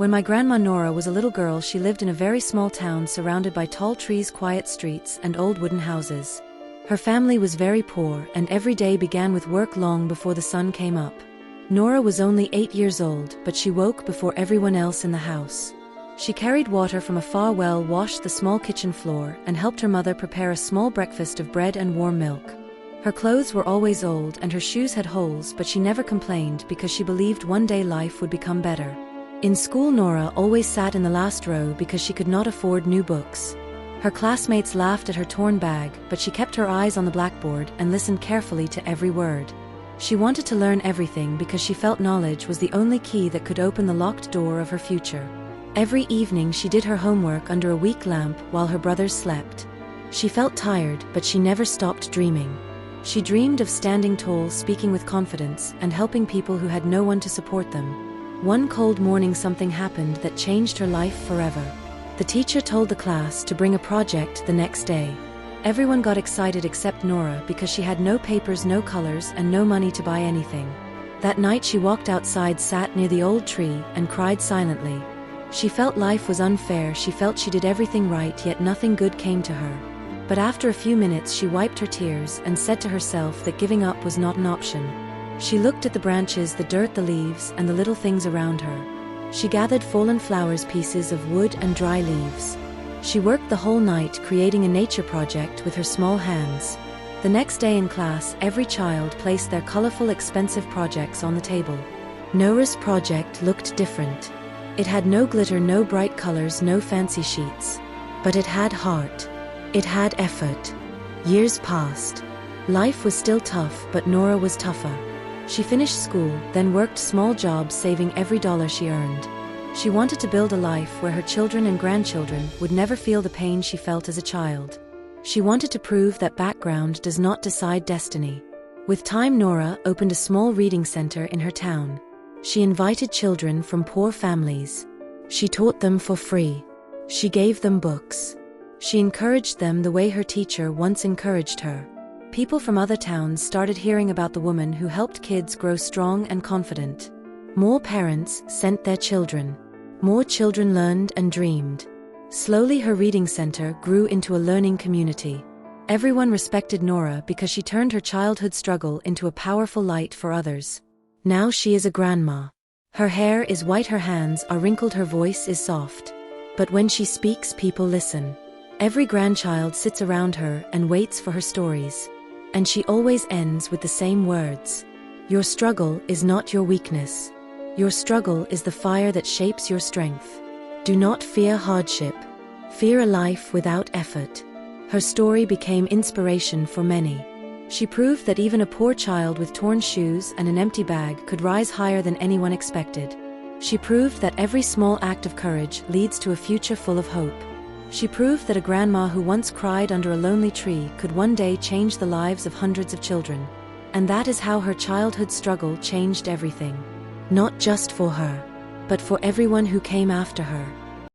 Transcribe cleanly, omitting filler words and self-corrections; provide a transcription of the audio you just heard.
When my grandma Nora was a little girl, she lived in a very small town surrounded by tall trees, quiet streets, and old wooden houses. Her family was very poor, and every day began with work long before the sun came up. Nora was only 8 years old, but she woke before everyone else in the house. She carried water from a far well, washed the small kitchen floor, and helped her mother prepare a small breakfast of bread and warm milk. Her clothes were always old and her shoes had holes, but she never complained because she believed one day life would become better. In school, Nora always sat in the last row because she could not afford new books. Her classmates laughed at her torn bag, but she kept her eyes on the blackboard and listened carefully to every word. She wanted to learn everything because she felt knowledge was the only key that could open the locked door of her future. Every evening she did her homework under a weak lamp while her brothers slept. She felt tired, but she never stopped dreaming. She dreamed of standing tall, speaking with confidence, and helping people who had no one to support them. One cold morning something happened that changed her life forever. The teacher told the class to bring a project the next day. Everyone got excited except Nora because she had no papers, no colors, and no money to buy anything. That night she walked outside, sat near the old tree, and cried silently. She felt life was unfair, she felt she did everything right, yet nothing good came to her. But after a few minutes she wiped her tears and said to herself that giving up was not an option. She looked at the branches, the dirt, the leaves, and the little things around her. She gathered fallen flowers, pieces of wood, and dry leaves. She worked the whole night creating a nature project with her small hands. The next day in class, every child placed their colorful, expensive projects on the table. Nora's project looked different. It had no glitter, no bright colors, no fancy sheets. But it had heart. It had effort. Years passed. Life was still tough, but Nora was tougher. She finished school, then worked small jobs, saving every dollar she earned. She wanted to build a life where her children and grandchildren would never feel the pain she felt as a child. She wanted to prove that background does not decide destiny. With time, Nora opened a small reading center in her town. She invited children from poor families. She taught them for free. She gave them books. She encouraged them the way her teacher once encouraged her. People from other towns started hearing about the woman who helped kids grow strong and confident. More parents sent their children. More children learned and dreamed. Slowly her reading center grew into a learning community. Everyone respected Nora because she turned her childhood struggle into a powerful light for others. Now she is a grandma. Her hair is white, her hands are wrinkled, her voice is soft. But when she speaks, people listen. Every grandchild sits around her and waits for her stories. And she always ends with the same words. Your struggle is not your weakness. Your struggle is the fire that shapes your strength. Do not fear hardship. Fear a life without effort. Her story became inspiration for many. She proved that even a poor child with torn shoes and an empty bag could rise higher than anyone expected. She proved that every small act of courage leads to a future full of hope. She proved that a grandma who once cried under a lonely tree could one day change the lives of hundreds of children. And that is how her childhood struggle changed everything. Not just for her, but for everyone who came after her.